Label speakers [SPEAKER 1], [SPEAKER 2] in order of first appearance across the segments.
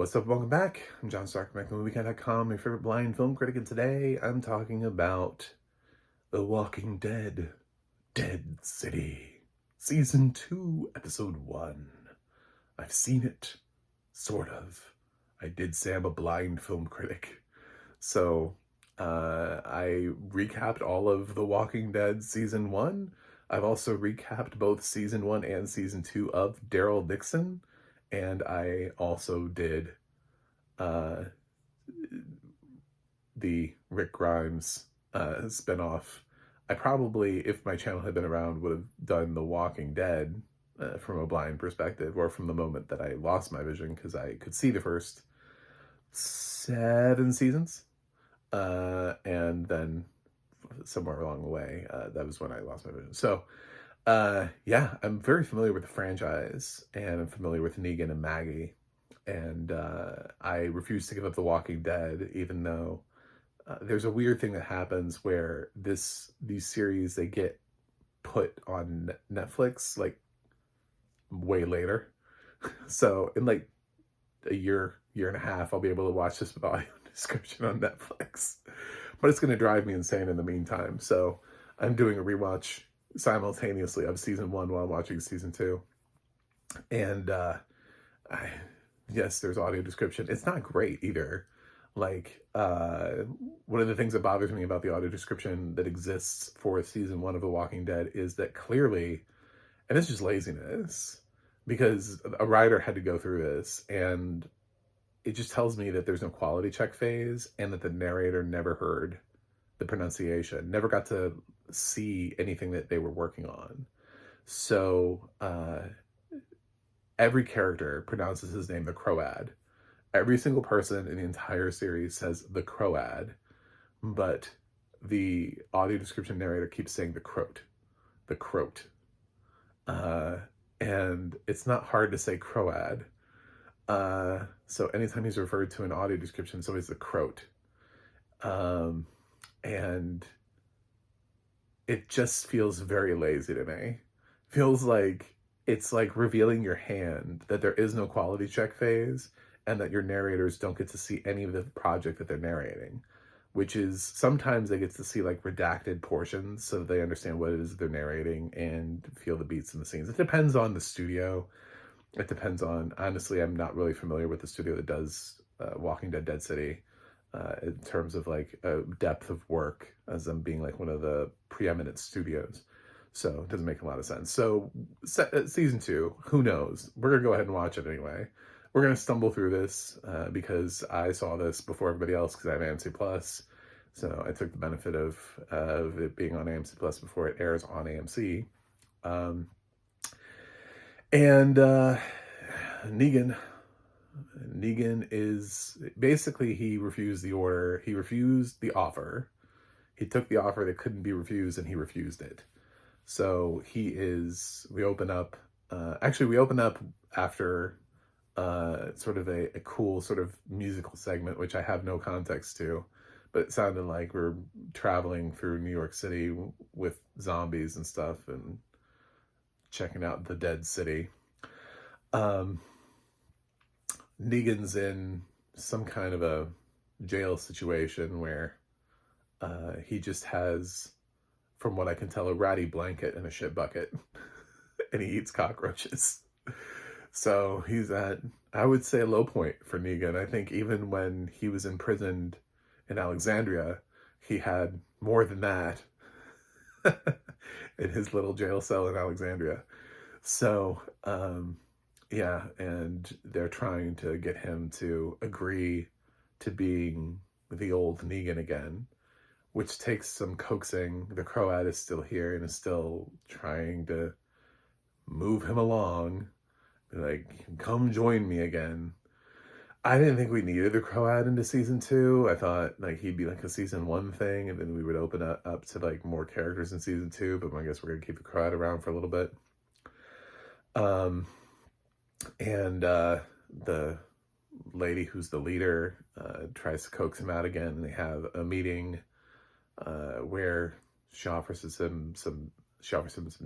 [SPEAKER 1] What's up? Welcome back. I'm John Stark, back from MovieCat.com, your favorite blind film critic, and today I'm talking about The Walking Dead, Dead City, Season 2, Episode 1. I've seen it, sort of. I did say I'm a blind film critic. So, I recapped all of The Walking Dead Season 1. I've also recapped both Season 1 and Season 2 of Daryl Dixon. And I also did the Rick Grimes spinoff. I probably, if my channel had been around, would have done The Walking Dead from a blind perspective, or from the moment that I lost my vision, because I could see the first 7 seasons. And then somewhere along the way, that was when I lost my vision. So, yeah, I'm very familiar with the franchise, and I'm familiar with Negan and Maggie, and I refuse to give up The Walking Dead, even though there's a weird thing that happens where these series, they get put on Netflix like way later. So in like a year and a half, I'll be able to watch this with audio description on Netflix, but it's going to drive me insane in the meantime. So I'm doing a rewatch simultaneously of Season 1 while watching Season 2. And yes, there's audio description. It's not great either. Like, one of the things that bothers me about the audio description that exists for Season 1 of The Walking Dead is that clearly, and it's just laziness, because a writer had to go through this, and it just tells me that there's no quality check phase, and that the narrator never heard the pronunciation, never got to see anything that they were working on. So every character pronounces his name the Croad. Every single person in the entire series says the Croad, but the audio description narrator keeps saying the Croat, the Croat. And it's not hard to say Croad. So anytime he's referred to in audio description, it's always the Croat. And it just feels very lazy to me. Feels like it's like revealing your hand, that there is no quality check phase, and that your narrators don't get to see any of the project that they're narrating, which is sometimes they get to see like redacted portions so that they understand what it is that they're narrating and feel the beats and the scenes. It depends on the studio. It depends on, honestly, I'm not really familiar with the studio that does Walking Dead, Dead City, in terms of like depth of work, as them being like one of the preeminent studios. So it doesn't make a lot of sense. So Season 2, who knows? We're going to go ahead and watch it anyway. We're going to stumble through this because I saw this before everybody else because I have AMC Plus. So I took the benefit of it being on AMC Plus before it airs on AMC. And Negan is basically, he refused the order. He refused the offer. He took the offer that couldn't be refused, and he refused it. So we open up after sort of a cool sort of musical segment, which I have no context to, but it sounded like we're traveling through New York City with zombies and stuff and checking out the Dead City. Negan's in some kind of a jail situation where he just has, from what I can tell, a ratty blanket and a shit bucket, and he eats cockroaches. So he's at, I would say, a low point for Negan. I think even when he was imprisoned in Alexandria, he had more than that in his little jail cell in Alexandria. So, yeah, and they're trying to get him to agree to being the old Negan again, which takes some coaxing. The Croat is still here and is still trying to move him along. Like, come join me again. I didn't think we needed the Croat into Season 2. I thought like he'd be like a Season 1 thing, and then we would open up to like more characters in Season 2, but I guess we're gonna keep the Croat around for a little bit. And the lady who's the leader tries to coax him out again, and they have a meeting where she offers him some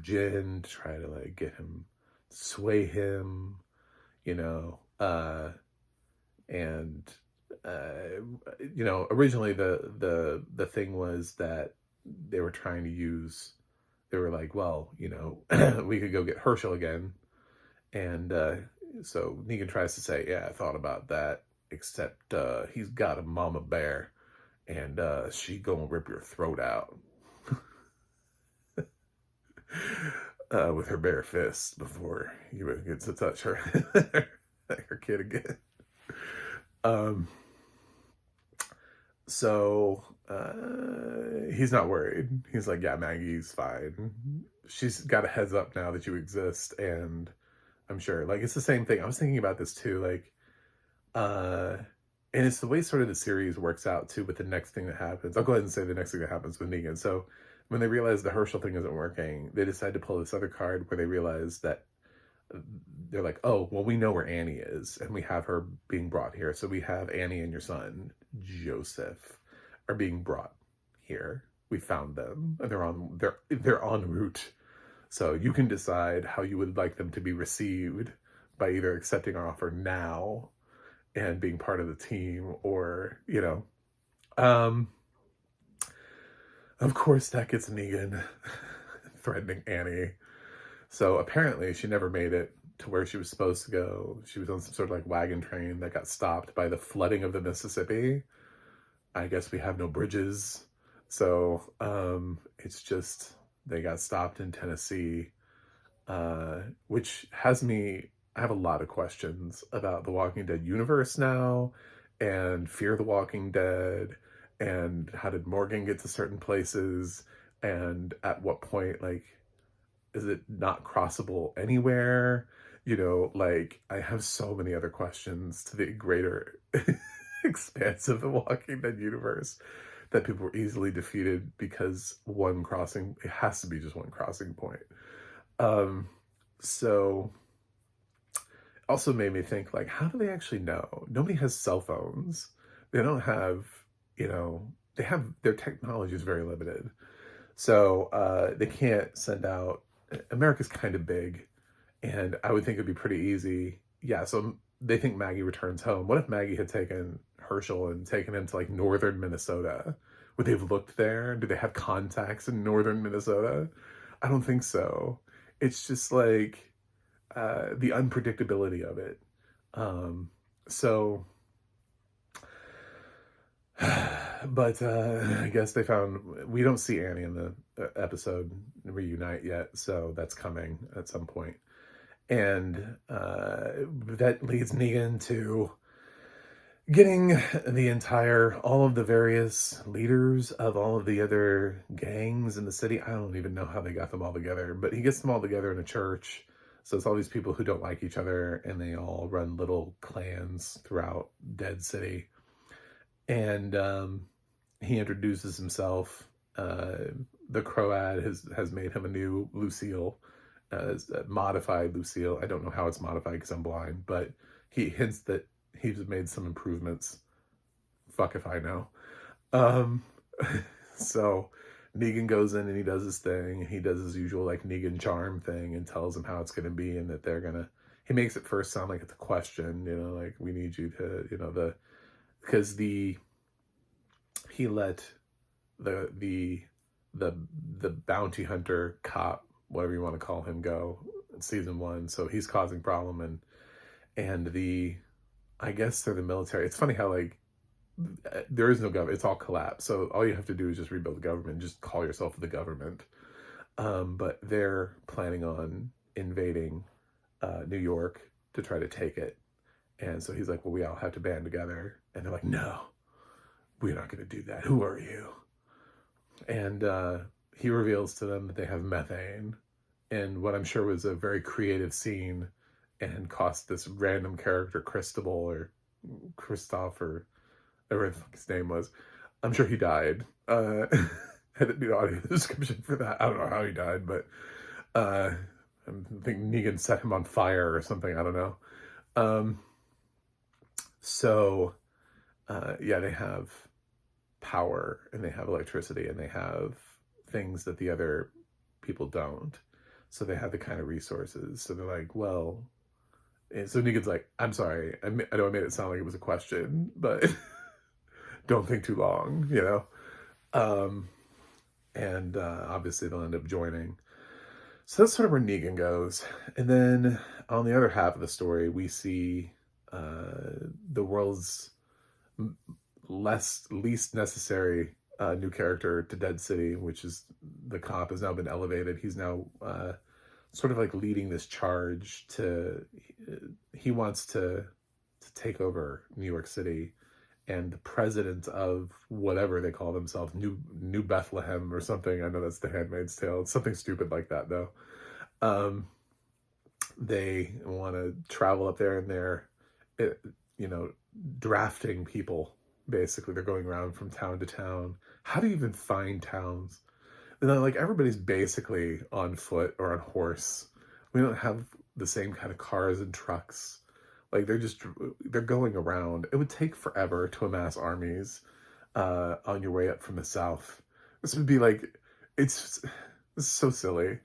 [SPEAKER 1] gin to try to like get him, sway him, And originally the thing was that they were trying to use. They were like, well, we could go get Herschel again, and so Negan tries to say, yeah, I thought about that, except he's got a mama bear, and she gonna rip your throat out with her bare fist before you get to touch her her kid again. Um, so he's not worried. He's like, yeah, Maggie's fine. She's got a heads up now that you exist, and I'm sure, like, it's the same thing. I was thinking about this too, like, and it's the way sort of the series works out too with the next thing that happens. I'll go ahead and say the next thing that happens with Negan. So when they realize the Herschel thing isn't working, they decide to pull this other card where they realize that they're like, oh, well, we know where Annie is, and we have her being brought here. So we have Annie and your son, Joseph, are being brought here. We found them, and they're en route. So you can decide how you would like them to be received by either accepting our offer now and being part of the team, or, of course that gets Negan threatening Annie. So apparently she never made it to where she was supposed to go. She was on some sort of like wagon train that got stopped by the flooding of the Mississippi. I guess we have no bridges. So it's just, they got stopped in Tennessee, which has me, I have a lot of questions about the Walking Dead universe now, and Fear the Walking Dead, and how did Morgan get to certain places, and at what point, like, is it not crossable anywhere? Like, I have so many other questions to the greater expanse of the Walking Dead universe, that people were easily defeated because it has to be just one crossing point. So also made me think, like, how do they actually know? Nobody has cell phones. They don't have, their technology is very limited. So they can't send out, America's kind of big, and I would think it'd be pretty easy. Yeah, so they think Maggie returns home. What if Maggie had taken Herschel and taken him to like northern Minnesota? Would they have looked there? Do they have contacts in northern Minnesota? I don't think so. It's just like the unpredictability of it. So, but I guess we don't see Annie in the episode reunite yet, so that's coming at some point. And that leads Negan to getting all of the various leaders of all of the other gangs in the city. I don't even know how they got them all together, but he gets them all together in a church. So it's all these people who don't like each other, and they all run little clans throughout Dead City. And he introduces himself. The Croat has made him a new Lucille, modified Lucille. I don't know how it's modified because I'm blind, but he hints that he's made some improvements. Fuck if I know. So Negan goes in and he does his thing. He does his usual like Negan charm thing and tells him how it's going to be, and that he makes it first sound like it's a question, like, we need you to, because he let the bounty hunter cop, whatever you want to call him, go in season 1. So he's causing problem, and I guess they're the military. It's funny how, like, there is no government. It's all collapsed. So all you have to do is just rebuild the government. Just call yourself the government. But they're planning on invading New York to try to take it. And so he's like, well, we all have to band together. And they're like, no, we're not going to do that. Who are you? And he reveals to them that they have methane. And what I'm sure was a very creative scene, and cost this random character, Christopher, or Christoph, or whatever the fuck his name was. I'm sure he died. I didn't do the audio description for that. I don't know how he died, but I think Negan set him on fire or something. I don't know. So they have power, and they have electricity, and they have things that the other people don't. So they have the kind of resources. So they're like, well, And so Negan's like, I'm sorry, I know I made it sound like it was a question, but don't think too long, you know? Um, and obviously they'll end up joining. So that's sort of where Negan goes. And then on the other half of the story, we see the world's least necessary new character to Dead City, which is the cop has now been elevated. He's now sort of like leading this charge to, he wants to take over New York City, and the president of whatever they call themselves, New Bethlehem or something. I know that's The Handmaid's Tale. It's something stupid like that though. Um, they want to travel up there, and they're, you know, drafting people. Basically, they're going around from town to town. How do you even find towns? And then, like, everybody's basically on foot or on horse. We don't have the same kind of cars and trucks. Like, they're going around. It would take forever to amass armies on your way up from the south. This would be like, it's so silly.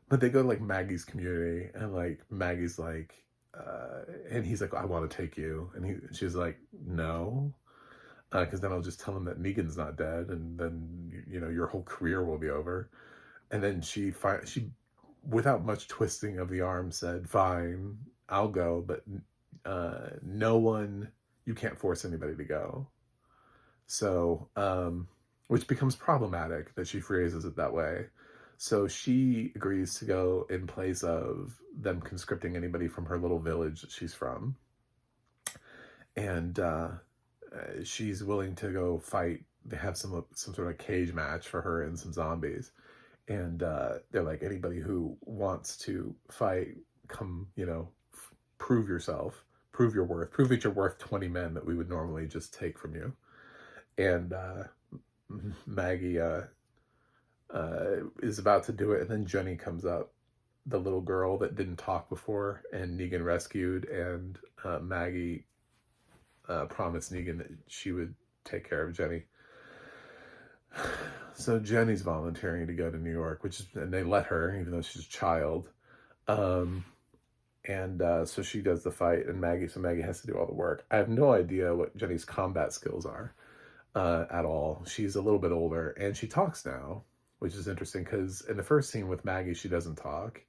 [SPEAKER 1] But they go to like Maggie's community, and like Maggie's like, and he's like, I want to take you, and she's like, no, because then I'll just tell him that Negan's not dead, and then you know your whole career will be over. And then she without much twisting of the arm said, fine, I'll go, but no one, you can't force anybody to go. So which becomes problematic that she phrases it that way. So she agrees to go in place of them conscripting anybody from her little village that she's from. And she's willing to go fight. They have some sort of cage match for her and some zombies. And they're like, anybody who wants to fight, come, you know, prove yourself, prove your worth, prove that you're worth 20 men that we would normally just take from you. And Maggie is about to do it, and then Jenny comes up, the little girl that didn't talk before, and Negan rescued, and Maggie promised Negan that she would take care of Jenny. So Jenny's volunteering to go to New York, and they let her, even though she's a child. So she does the fight, and Maggie has to do all the work. I have no idea what Jenny's combat skills are at all. She's a little bit older, and she talks now, which is interesting because in the first scene with Maggie, she doesn't talk.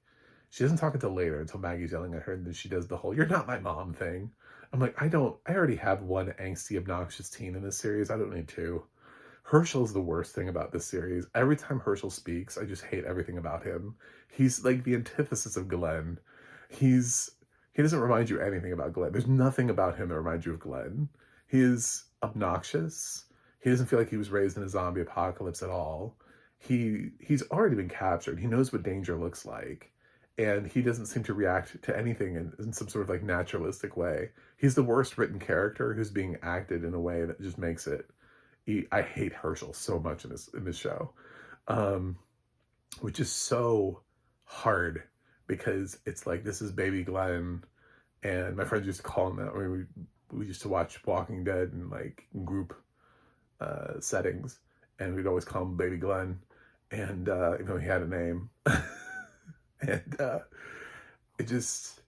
[SPEAKER 1] She doesn't talk until later, until Maggie's yelling at her, and then she does the whole, you're not my mom thing. I'm like, I already have one angsty, obnoxious teen in this series. I don't need two. Herschel's the worst thing about this series. Every time Herschel speaks, I just hate everything about him. He's like the antithesis of Glenn. He doesn't remind you anything about Glenn. There's nothing about him that reminds you of Glenn. He is obnoxious. He doesn't feel like he was raised in a zombie apocalypse at all. He's already been captured. He knows what danger looks like. And he doesn't seem to react to anything in some sort of like naturalistic way. He's the worst written character who's being acted in a way that just makes it. I hate Herschel so much in this show, which is so hard because it's like, this is baby Glenn, and my friends used to call him that. I mean, we used to watch Walking Dead in like group settings, and we'd always call him baby Glenn, and you know, he had a name. And it just,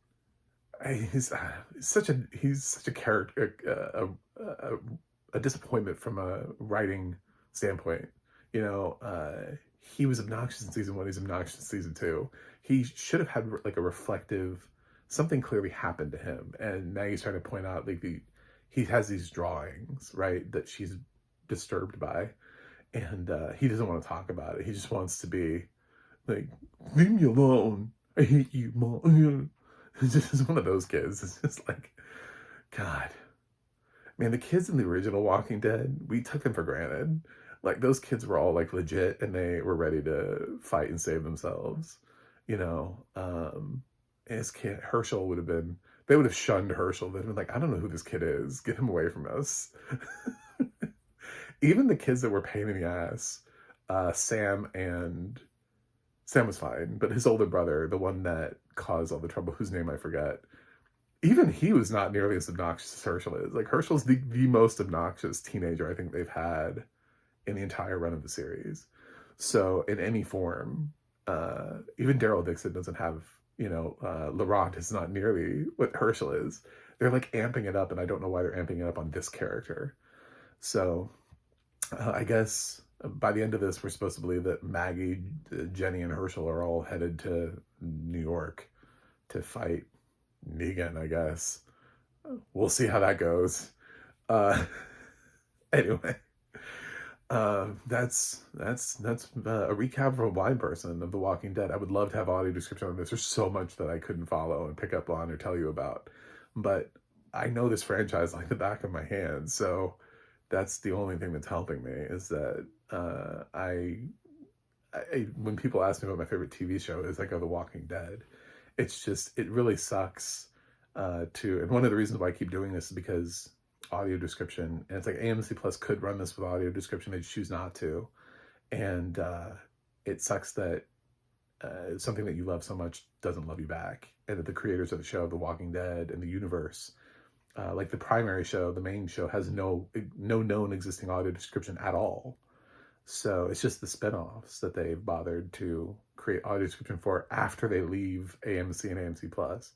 [SPEAKER 1] he's such a character, a disappointment from a writing standpoint. You know, he was obnoxious in season 1. He's obnoxious in season 2. He should have had like a reflective, something clearly happened to him. And Maggie's trying to point out like he has these drawings, right, that she's disturbed by, and he doesn't want to talk about it. He just wants to be like, leave me alone. I hate you, Mom. It's just one of those kids. It's just like, God. Man, the kids in the original Walking Dead, we took them for granted. Like, those kids were all, like, legit, and they were ready to fight and save themselves. You know, his kid, Herschel they would have shunned Herschel. They'd been like, I don't know who this kid is. Get him away from us. Even the kids that were pain in the ass, Sam was fine, but his older brother, the one that caused all the trouble, whose name I forget, even he was not nearly as obnoxious as Herschel is. Like, Herschel's the most obnoxious teenager I think they've had in the entire run of the series. So in any form, even Daryl Dixon doesn't have Laurent is not nearly what Herschel is. They're like amping it up, and I don't know why they're amping it up on this character. So I guess by the end of this, we're supposed to believe that Maggie, Jenny, and Herschel are all headed to New York to fight Negan, I guess. We'll see how that goes. Uh, anyway, that's a recap from a blind person of The Walking Dead. I would love to have audio description on this. There's so much that I couldn't follow and pick up on or tell you about, but I know this franchise like the back of my hand, so that's the only thing that's helping me is that when people ask me what my favorite TV show is, I go The Walking Dead. It's just, it really sucks and one of the reasons why I keep doing this is because audio description, and it's like AMC Plus could run this with audio description, they choose not to. And it sucks that something that you love so much doesn't love you back, and that the creators of the show, The Walking Dead, and the universe, like the primary show, the main show, has no known existing audio description at all. So it's just the spinoffs that they've bothered to create audio description for after they leave AMC and AMC Plus.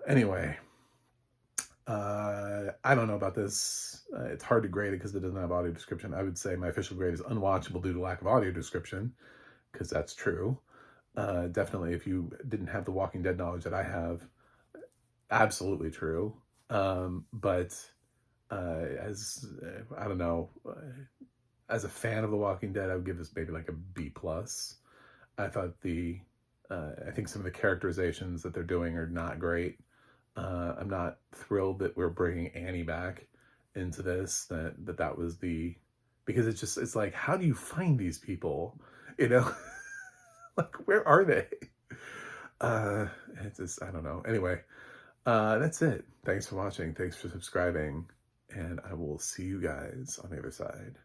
[SPEAKER 1] Anyway, I don't know about this. It's hard to grade it because it doesn't have audio description. I would say my official grade is unwatchable due to lack of audio description, because that's true. Definitely, if you didn't have the Walking Dead knowledge that I have, absolutely true. But I don't know, as a fan of The Walking Dead, I would give this maybe like a B+. I thought I think some of the characterizations that they're doing are not great. I'm not thrilled that we're bringing Annie back into this, that was because it's like, how do you find these people? Like, where are they? It's just, I don't know. Anyway, that's it. Thanks for watching. Thanks for subscribing. And I will see you guys on the other side.